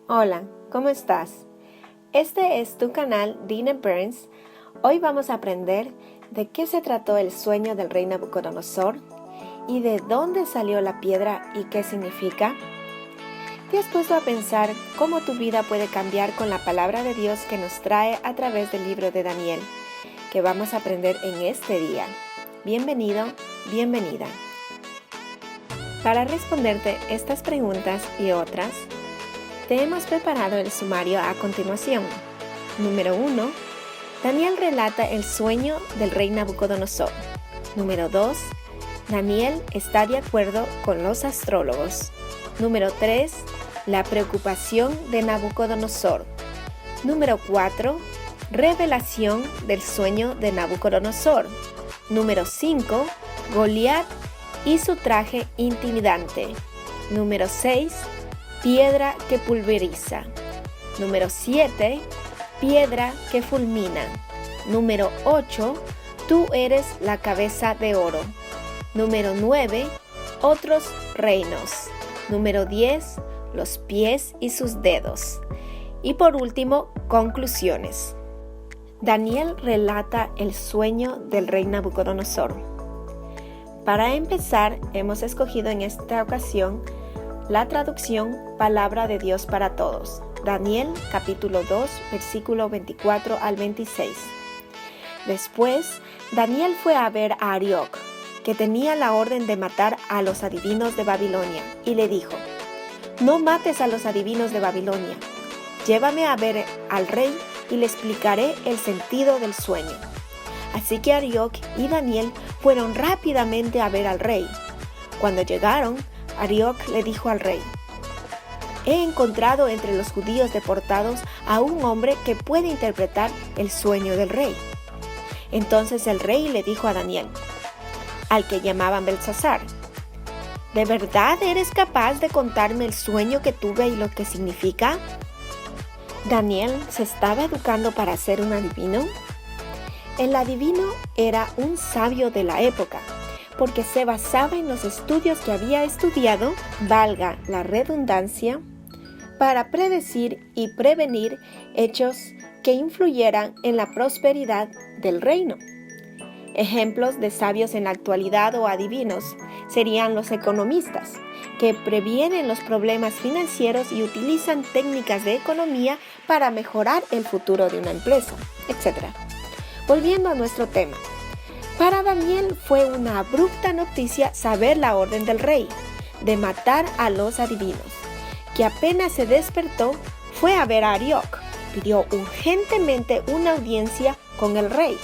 Hola, ¿cómo estás? Este es tu canal Dina Burns. Hoy vamos a aprender de qué se trató el sueño del rey Nabucodonosor y de dónde salió la piedra y qué significa. ¿Te has puesto a pensar cómo tu vida puede cambiar con la palabra de Dios que nos trae a través del libro de Daniel, que vamos a aprender en este día? Bienvenido, bienvenida. Para responderte estas preguntas y otras, te hemos preparado el sumario a continuación. Número 1. Daniel relata el sueño del rey Nabucodonosor. Número 2. Daniel está de acuerdo con los astrólogos. Número 3. La preocupación de Nabucodonosor. Número 4. Revelación del sueño de Nabucodonosor. Número 5. Goliat y su traje intimidante. Número 6. Piedra que pulveriza. Número 7. Piedra que fulmina. Número 8. Tú eres la cabeza de oro. Número 9. Otros reinos. Número 10. Los pies y sus dedos. Y por último, conclusiones. Daniel relata el sueño del rey Nabucodonosor. Para empezar, hemos escogido en esta ocasión la traducción Palabra de Dios para Todos. Daniel capítulo 2, versículo 24 al 26. Después, Daniel fue a ver a Arioc, que tenía la orden de matar a los adivinos de Babilonia, y le dijo: «No mates a los adivinos de Babilonia. Llévame a ver al rey y le explicaré el sentido del sueño». Así que Arioc y Daniel fueron rápidamente a ver al rey. Cuando llegaron, Arioc le dijo al rey: «He encontrado entre los judíos deportados a un hombre que puede interpretar el sueño del rey». Entonces el rey le dijo a Daniel, al que llamaban Belsasar: «¿De verdad eres capaz de contarme el sueño que tuve y lo que significa?» ¿Daniel se estaba educando para ser un adivino? El adivino era un sabio de la época, porque se basaba en los estudios que había estudiado, valga la redundancia, para predecir y prevenir hechos que influyeran en la prosperidad del reino. Ejemplos de sabios en la actualidad o adivinos serían los economistas, que previenen los problemas financieros y utilizan técnicas de economía para mejorar el futuro de una empresa, etc. Volviendo a nuestro tema. Para Daniel fue una abrupta noticia saber la orden del rey de matar a los adivinos, que apenas se despertó fue a ver a Arioc. Pidió urgentemente una audiencia con el rey.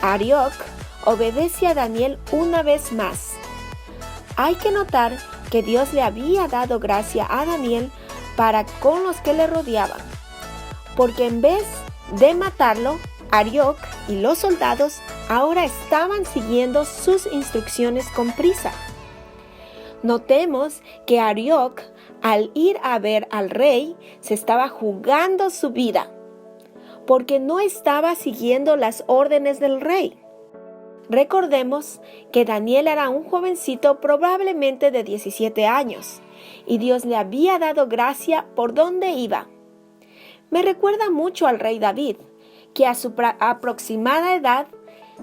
Arioc obedece a Daniel una vez más. Hay que notar que Dios le había dado gracia a Daniel para con los que le rodeaban, porque en vez de matarlo, Arioc y los soldados ahora estaban siguiendo sus instrucciones con prisa. Notemos que Arioc, al ir a ver al rey, se estaba jugando su vida, porque no estaba siguiendo las órdenes del rey. Recordemos que Daniel era un jovencito probablemente de 17 años, y Dios le había dado gracia por donde iba. Me recuerda mucho al rey David, que a su aproximada edad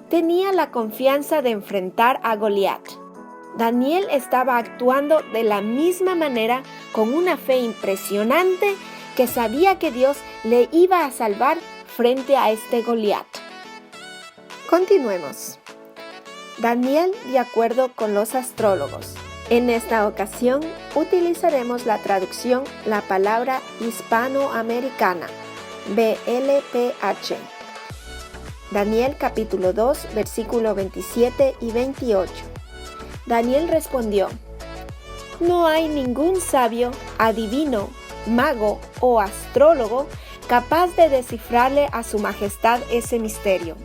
tenía la confianza de enfrentar a Goliat. Daniel estaba actuando de la misma manera, con una fe impresionante, que sabía que Dios le iba a salvar frente a este Goliat. Continuemos. Daniel de acuerdo con los astrólogos. En esta ocasión utilizaremos la traducción La Palabra Hispanoamericana, BLPH. Daniel capítulo 2, versículo 27 y 28. Daniel respondió: «No hay ningún sabio, adivino, mago o astrólogo capaz de descifrarle a su majestad ese misterio.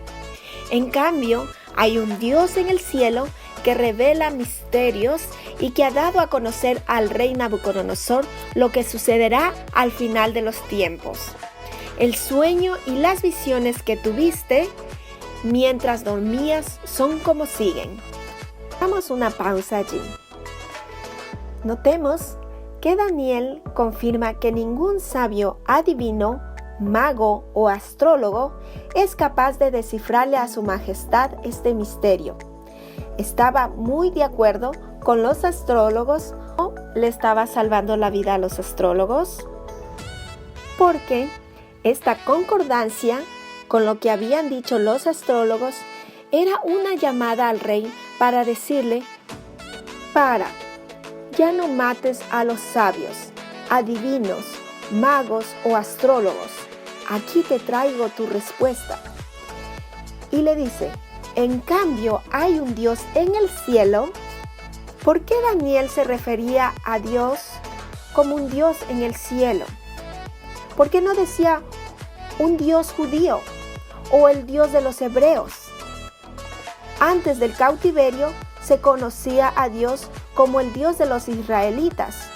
En cambio, hay un Dios en el cielo que revela misterios y que ha dado a conocer al rey Nabucodonosor lo que sucederá al final de los tiempos. El sueño y las visiones que tuviste mientras dormías son como siguen». Hagamos una pausa allí. Notemos qué Daniel confirma que ningún sabio, adivino, mago o astrólogo es capaz de descifrarle a su majestad este misterio? ¿Estaba muy de acuerdo con los astrólogos o le estaba salvando la vida a los astrólogos? Porque esta concordancia con lo que habían dicho los astrólogos era una llamada al rey para decirle: ya no mates a los sabios, adivinos, magos o astrólogos. Aquí te traigo tu respuesta. Y le dice: en cambio, hay un Dios en el cielo. ¿Por qué Daniel se refería a Dios como un Dios en el cielo? ¿Por qué no decía un Dios judío o el Dios de los hebreos? Antes del cautiverio se conocía a Dios como el Dios de los israelitas.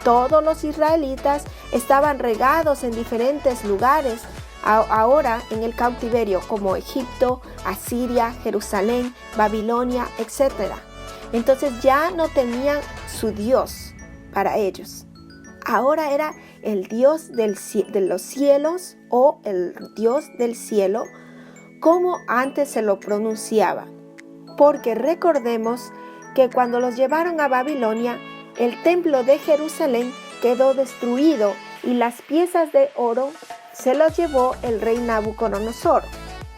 Todos los israelitas estaban regados en diferentes lugares ahora en el cautiverio, como Egipto, Asiria, Jerusalén, Babilonia, etc. Entonces ya no tenían su Dios para ellos. Ahora era el Dios de los cielos o el Dios del cielo, como antes se lo pronunciaba. Porque recordemos que cuando los llevaron a Babilonia, el templo de Jerusalén quedó destruido y las piezas de oro se los llevó el rey Nabucodonosor.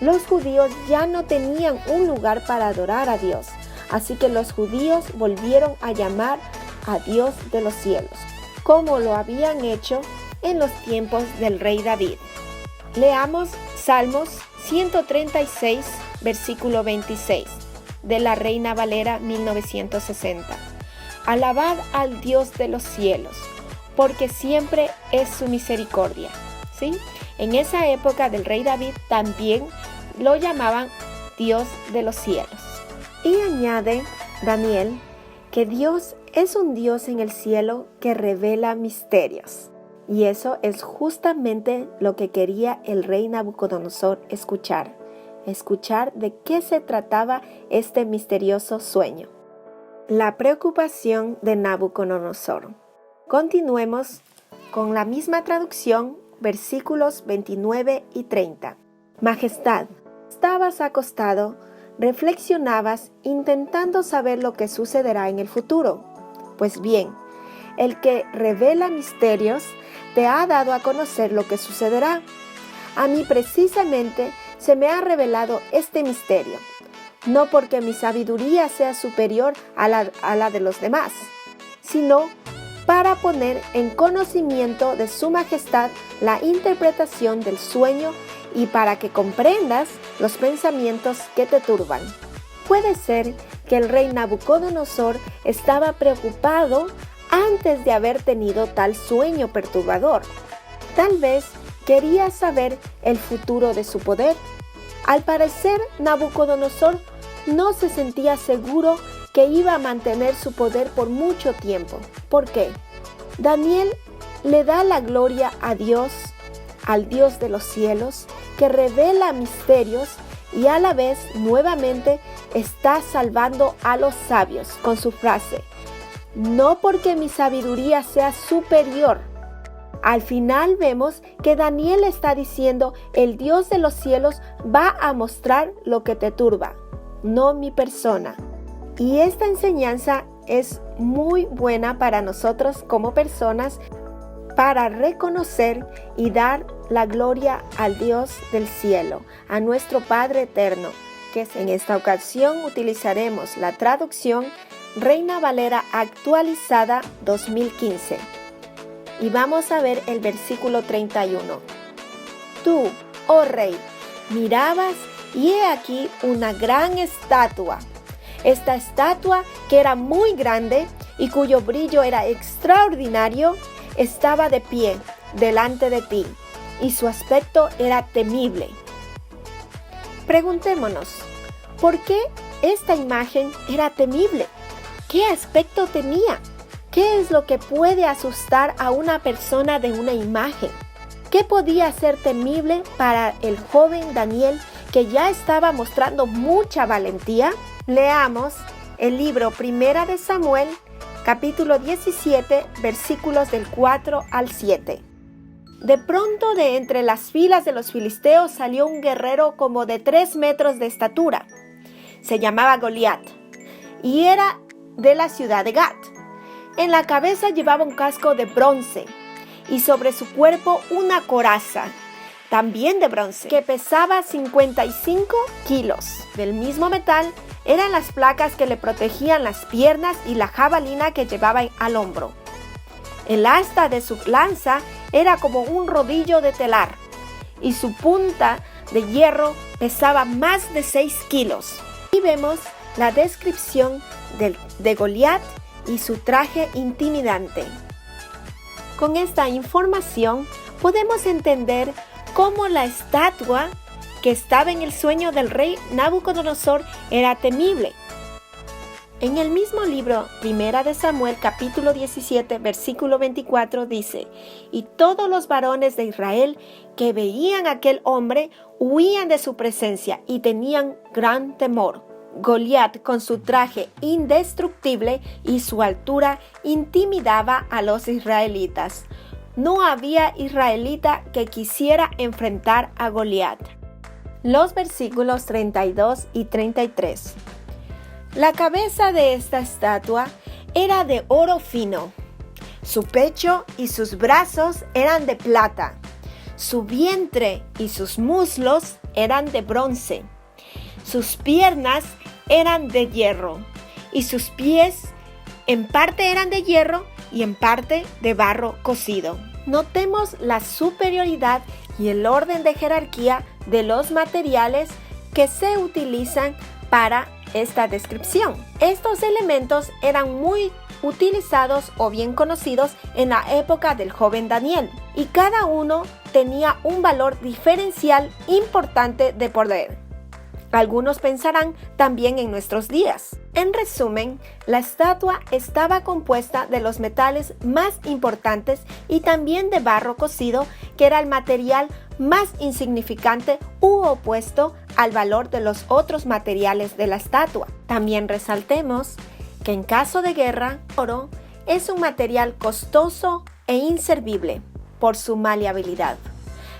Los judíos ya no tenían un lugar para adorar a Dios, así que los judíos volvieron a llamar a Dios de los cielos, como lo habían hecho en los tiempos del rey David. Leamos Salmos 136, versículo 26, de la Reina Valera 1960. Alabad al Dios de los cielos, porque siempre es su misericordia. ¿Sí? En esa época del rey David también lo llamaban Dios de los cielos. Y añade Daniel que Dios es un Dios en el cielo que revela misterios. Y eso es justamente lo que quería el rey Nabucodonosor escuchar de qué se trataba este misterioso sueño. La preocupación de Nabucodonosor. Continuemos con la misma traducción, versículos 29 y 30. Majestad, estabas acostado, reflexionabas intentando saber lo que sucederá en el futuro. Pues bien, el que revela misterios te ha dado a conocer lo que sucederá. A mí precisamente se me ha revelado este misterio, no porque mi sabiduría sea superior a la de los demás, sino para poner en conocimiento de su majestad la interpretación del sueño y para que comprendas los pensamientos que te turban. Puede ser que el rey Nabucodonosor estaba preocupado antes de haber tenido tal sueño perturbador. Tal vez quería saber el futuro de su poder. Al parecer, Nabucodonosor no se sentía seguro que iba a mantener su poder por mucho tiempo. ¿Por qué? Daniel le da la gloria a Dios, al Dios de los cielos, que revela misterios y a la vez nuevamente está salvando a los sabios con su frase: no porque mi sabiduría sea superior. Al final vemos que Daniel está diciendo: el Dios de los cielos va a mostrar lo que te turba, no mi persona. Y esta enseñanza es muy buena para nosotros como personas, para reconocer y dar la gloria al Dios del cielo, a nuestro Padre eterno, que en esta ocasión utilizaremos la traducción Reina Valera actualizada 2015. Y vamos a ver el versículo 31. Tú, oh rey, mirabas y he aquí una gran estatua. Esta estatua, que era muy grande y cuyo brillo era extraordinario, estaba de pie delante de ti, y su aspecto era temible. Preguntémonos, ¿por qué esta imagen era temible? ¿Qué aspecto tenía? ¿Qué es lo que puede asustar a una persona de una imagen? ¿Qué podía ser temible para el joven Daniel, que ya estaba mostrando mucha valentía? Leamos el libro Primera de Samuel, capítulo 17, versículos del 4 al 7. De pronto, de entre las filas de los filisteos salió un guerrero como de 3 metros de estatura. Se llamaba Goliat y era de la ciudad de Gat. En la cabeza llevaba un casco de bronce y sobre su cuerpo una coraza, también de bronce, que pesaba 55 kilos. Del mismo metal eran las placas que le protegían las piernas y la jabalina que llevaba al hombro. El asta de su lanza era como un rodillo de telar y su punta de hierro pesaba más de 6 kilos. Y vemos la descripción de Goliat y su traje intimidante. Con esta información podemos entender cómo la estatua que estaba en el sueño del rey Nabucodonosor era temible. En el mismo libro, Primera de Samuel, capítulo 17, versículo 24, dice: «Y todos los varones de Israel que veían a aquel hombre huían de su presencia y tenían gran temor». Goliat, con su traje indestructible y su altura, intimidaba a los israelitas. No había israelita que quisiera enfrentar a Goliat. Los versículos 32 y 33. La cabeza de esta estatua era de oro fino. Su pecho y sus brazos eran de plata. Su vientre y sus muslos eran de bronce. Sus piernas eran de hierro y sus pies en parte eran de hierro y en parte de barro cocido. Notemos la superioridad y el orden de jerarquía de los materiales que se utilizan para esta descripción. Estos elementos eran muy utilizados o bien conocidos en la época del joven Daniel, y cada uno tenía un valor diferencial importante de poder. Algunos pensarán también en nuestros días. En resumen, la estatua estaba compuesta de los metales más importantes y también de barro cocido, que era el material más insignificante u opuesto al valor de los otros materiales de la estatua. También resaltemos que en caso de guerra, el oro es un material costoso e inservible por su maleabilidad.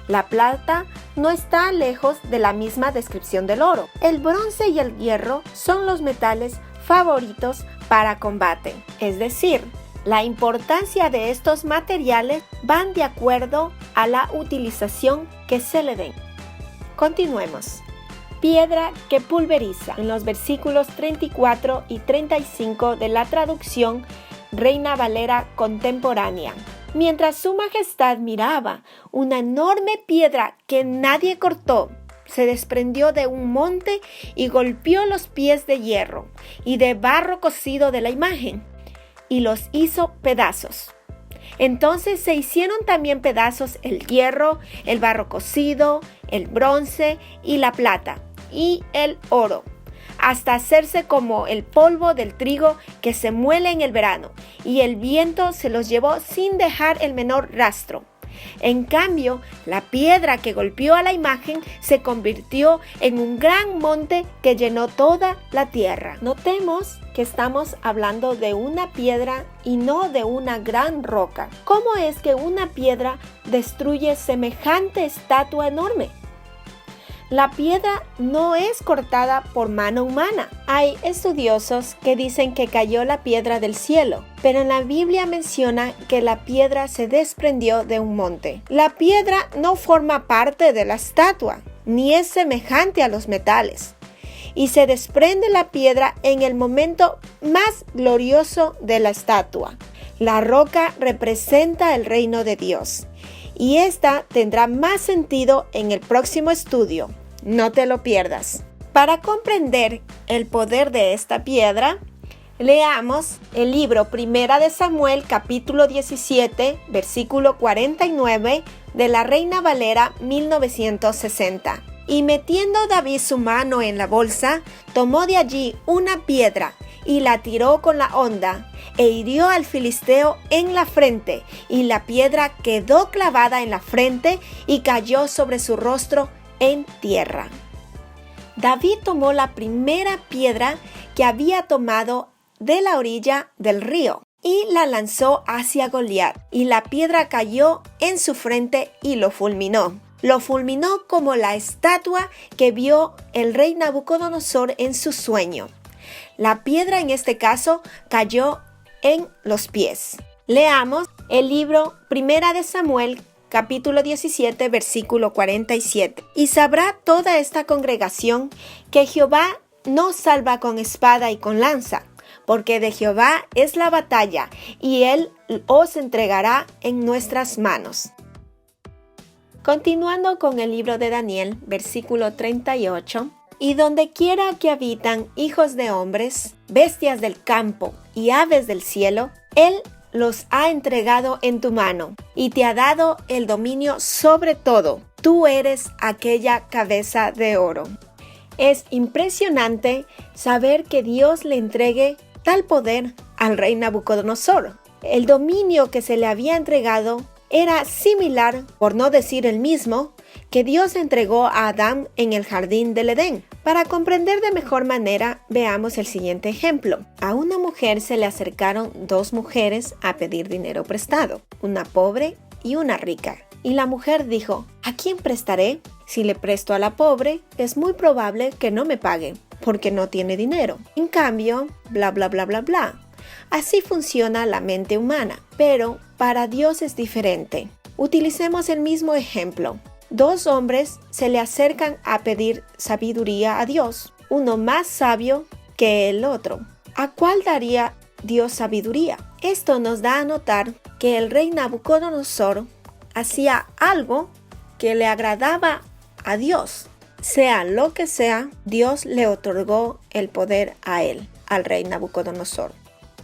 La plata no está lejos de la misma descripción del oro. El bronce y el hierro son los metales favoritos para combate. Es decir, la importancia de estos materiales van de acuerdo a la utilización que se le den. Continuemos. Piedra que pulveriza. En los versículos 34 y 35 de la traducción Reina Valera contemporánea. Mientras su majestad miraba, una enorme piedra que nadie cortó se desprendió de un monte y golpeó los pies de hierro y de barro cocido de la imagen y los hizo pedazos. Entonces se hicieron también pedazos el hierro, el barro cocido, el bronce y la plata y el oro, hasta hacerse como el polvo del trigo que se muele en el verano, y el viento se los llevó sin dejar el menor rastro. En cambio, la piedra que golpeó a la imagen se convirtió en un gran monte que llenó toda la tierra. Notemos que estamos hablando de una piedra y no de una gran roca. ¿Cómo es que una piedra destruye semejante estatua enorme? La piedra no es cortada por mano humana. Hay estudiosos que dicen que cayó la piedra del cielo, pero en la Biblia menciona que la piedra se desprendió de un monte. La piedra no forma parte de la estatua, ni es semejante a los metales. Y se desprende la piedra en el momento más glorioso de la estatua. La roca representa el reino de Dios. Y esta tendrá más sentido en el próximo estudio. No te lo pierdas. Para comprender el poder de esta piedra, leamos el libro Primera de Samuel, capítulo 17, versículo 49 de la Reina Valera 1960. Y metiendo David su mano en la bolsa, tomó de allí una piedra y la tiró con la honda, e hirió al filisteo en la frente, y la piedra quedó clavada en la frente y cayó sobre su rostro en tierra. David tomó la primera piedra que había tomado de la orilla del río. y la lanzó hacia Goliat, y la piedra cayó en su frente y lo fulminó. Lo fulminó como la estatua que vio el rey Nabucodonosor en su sueño. La piedra en este caso cayó en los pies. Leamos el libro Primera de Samuel, capítulo 17, versículo 47. Y sabrá toda esta congregación que Jehová no salva con espada y con lanza, porque de Jehová es la batalla, y él os entregará en nuestras manos. Continuando con el libro de Daniel, versículo 38. Y donde quiera que habitan hijos de hombres, bestias del campo y aves del cielo, él los ha entregado en tu mano, y te ha dado el dominio sobre todo. Tú eres aquella cabeza de oro. Es impresionante saber que Dios le entregue tal poder al rey Nabucodonosor. El dominio que se le había entregado era similar, por no decir el mismo, que Dios entregó a Adán en el jardín del Edén. Para comprender de mejor manera, veamos el siguiente ejemplo. A una mujer se le acercaron dos mujeres a pedir dinero prestado, una pobre y una rica. Y la mujer dijo: ¿a quién prestaré? Si le presto a la pobre, es muy probable que no me pague, porque no tiene dinero. En cambio, bla bla bla bla bla. Así funciona la mente humana, pero para Dios es diferente. Utilicemos el mismo ejemplo. Dos hombres se le acercan a pedir sabiduría a Dios, uno más sabio que el otro. ¿A cuál daría Dios sabiduría? Esto nos da a notar que el rey Nabucodonosor hacía algo que le agradaba a Dios. Sea lo que sea, Dios le otorgó el poder a él, al rey Nabucodonosor.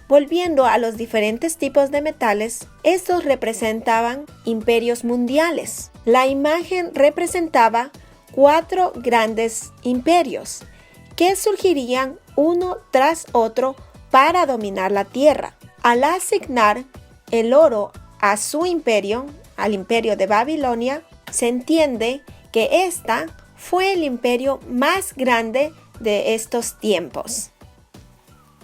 Volviendo a los diferentes tipos de metales, estos representaban imperios mundiales. La imagen representaba 4 grandes imperios que surgirían uno tras otro para dominar la tierra. Al asignar el oro a su imperio, al imperio de Babilonia, se entiende que esta fue el imperio más grande de estos tiempos.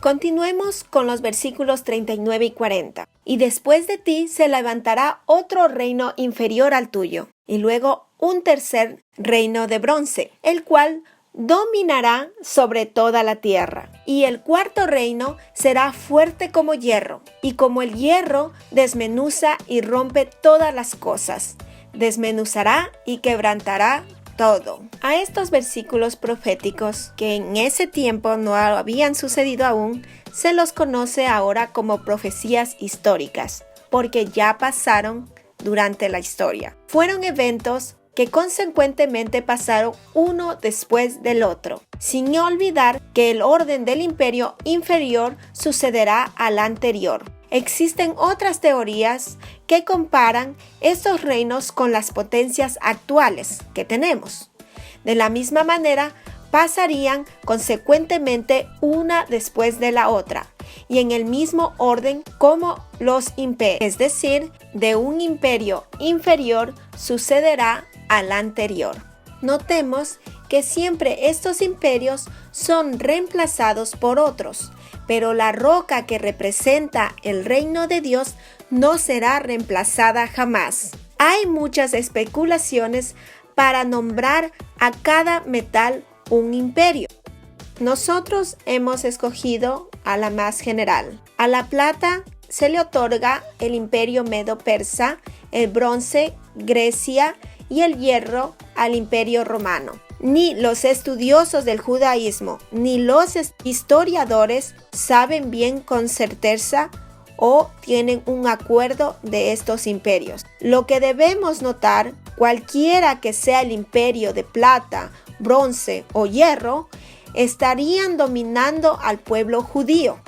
Continuemos con los versículos 39 y 40. Y después de ti se levantará otro reino inferior al tuyo, y luego un tercer reino de bronce, el cual dominará sobre toda la tierra. Y el cuarto reino será fuerte como hierro, y como el hierro desmenuza y rompe todas las cosas, desmenuzará y quebrantará todo. A estos versículos proféticos, que en ese tiempo no habían sucedido aún, se los conoce ahora como profecías históricas, porque ya pasaron durante la historia. Fueron eventos que consecuentemente pasaron uno después del otro, sin olvidar que el orden del imperio inferior sucederá al anterior. Existen otras teorías que comparan estos reinos con las potencias actuales que tenemos. De la misma manera, pasarían consecuentemente una después de la otra y en el mismo orden como los imperios, es decir, de un imperio inferior sucederá al anterior. Notemos que siempre estos imperios son reemplazados por otros, pero la roca que representa el reino de Dios no será reemplazada jamás. Hay muchas especulaciones para nombrar a cada metal un imperio. Nosotros hemos escogido a la más general. A la plata se le otorga el imperio medo-persa, el bronce, Grecia y el hierro al imperio romano. Ni los estudiosos del judaísmo ni los historiadores saben bien con certeza o tienen un acuerdo de estos imperios. Lo que debemos notar, cualquiera que sea el imperio de plata, bronce o hierro, estarían dominando al pueblo judío.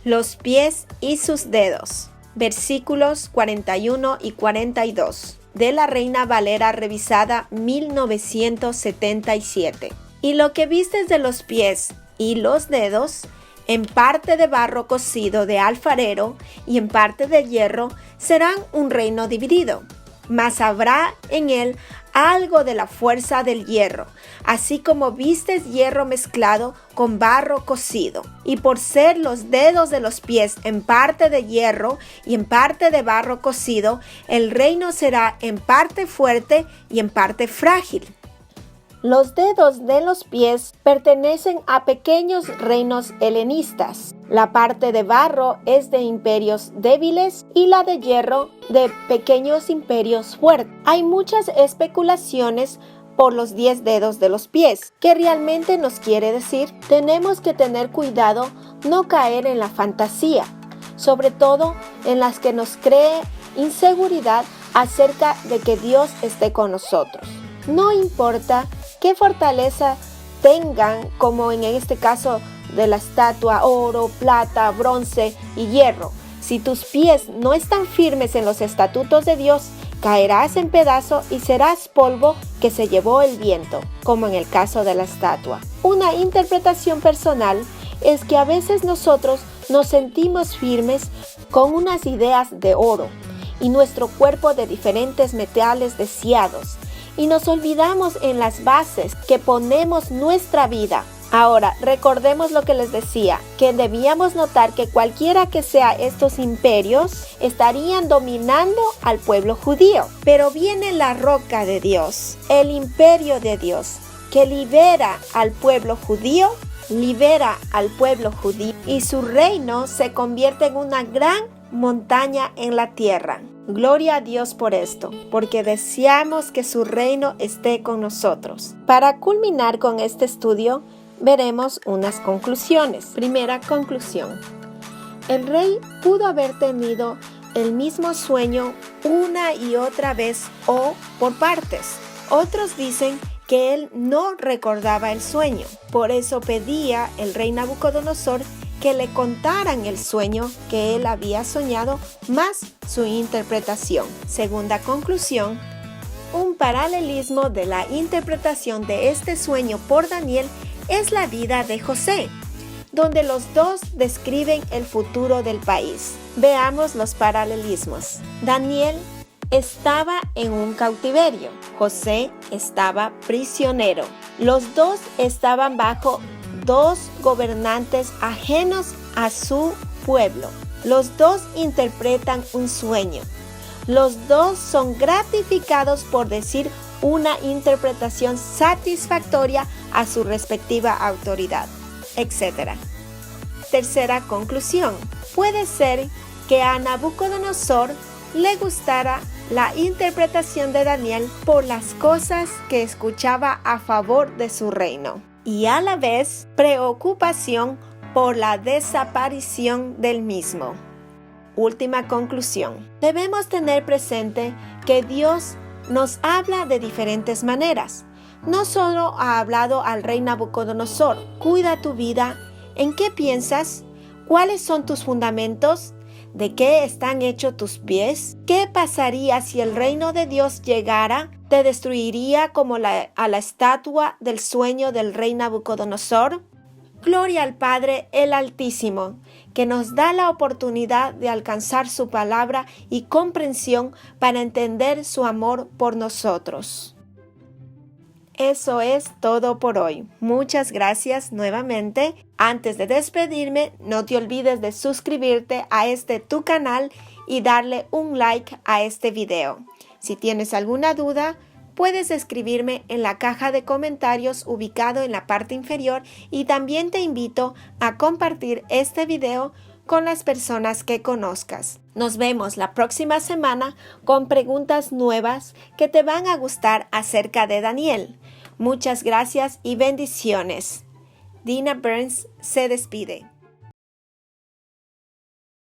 Los pies y sus dedos. Versículos 41 y 42. De la Reina Valera revisada 1977. Y lo que vistes de los pies y los dedos, en parte de barro cocido de alfarero y en parte de hierro, serán un reino dividido. Mas habrá en él algo de la fuerza del hierro, así como vistes hierro mezclado con barro cocido. Y por ser los dedos de los pies en parte de hierro y en parte de barro cocido, el reino será en parte fuerte y en parte frágil. Los dedos de los pies pertenecen a pequeños reinos helenistas. La parte de barro es de imperios débiles y la de hierro de pequeños imperios fuertes. Hay muchas especulaciones por los 10 dedos de los pies, que realmente nos quiere decir, tenemos que tener cuidado no caer en la fantasía, sobre todo en las que nos cree inseguridad acerca de que Dios esté con nosotros. No importa qué fortaleza tengan, como en este caso de la estatua, oro, plata, bronce y hierro. Si tus pies no están firmes en los estatutos de Dios, caerás en pedazos y serás polvo que se llevó el viento, como en el caso de la estatua. Una interpretación personal es que a veces nosotros nos sentimos firmes con unas ideas de oro y nuestro cuerpo de diferentes metales deseados, y nos olvidamos en las bases que ponemos nuestra vida. Ahora, recordemos lo que les decía, que debíamos notar que cualquiera que sea estos imperios estarían dominando al pueblo judío. Pero viene la roca de Dios, el imperio de Dios, que libera al pueblo judío, y su reino se convierte en una gran montaña en la tierra. Gloria a Dios por esto, porque deseamos que su reino esté con nosotros. Para culminar con este estudio, veremos unas conclusiones. Primera conclusión. El rey pudo haber tenido el mismo sueño una y otra vez o por partes. Otros dicen que él no recordaba el sueño. Por eso pedía el rey Nabucodonosor que le contaran el sueño que él había soñado más su interpretación. Segunda conclusión, un paralelismo de la interpretación de este sueño por Daniel es la vida de José, donde los dos describen el futuro del país. Veamos los paralelismos. Daniel estaba en un cautiverio. José estaba prisionero. Los dos estaban bajo dos gobernantes ajenos a su pueblo. Los dos interpretan un sueño. Los dos son gratificados por decir una interpretación satisfactoria a su respectiva autoridad, etc. Tercera conclusión. Puede ser que a Nabucodonosor le gustara la interpretación de Daniel por las cosas que escuchaba a favor de su reino, y a la vez preocupación por la desaparición del mismo. Última conclusión. Debemos tener presente que Dios nos habla de diferentes maneras. No solo ha hablado al rey Nabucodonosor, cuida tu vida, ¿en qué piensas? ¿Cuáles son tus fundamentos? ¿De qué están hechos tus pies? ¿Qué pasaría si el reino de Dios llegara? ¿Te destruiría como a la estatua del sueño del rey Nabucodonosor? Gloria al Padre, el Altísimo, que nos da la oportunidad de alcanzar su palabra y comprensión para entender su amor por nosotros. Eso es todo por hoy. Muchas gracias nuevamente. Antes de despedirme, no te olvides de suscribirte a tu canal y darle un like a este video. Si tienes alguna duda, puedes escribirme en la caja de comentarios ubicado en la parte inferior, y también te invito a compartir este video con las personas que conozcas. Nos vemos la próxima semana con preguntas nuevas que te van a gustar acerca de Daniel. Muchas gracias y bendiciones. Dina Burns se despide.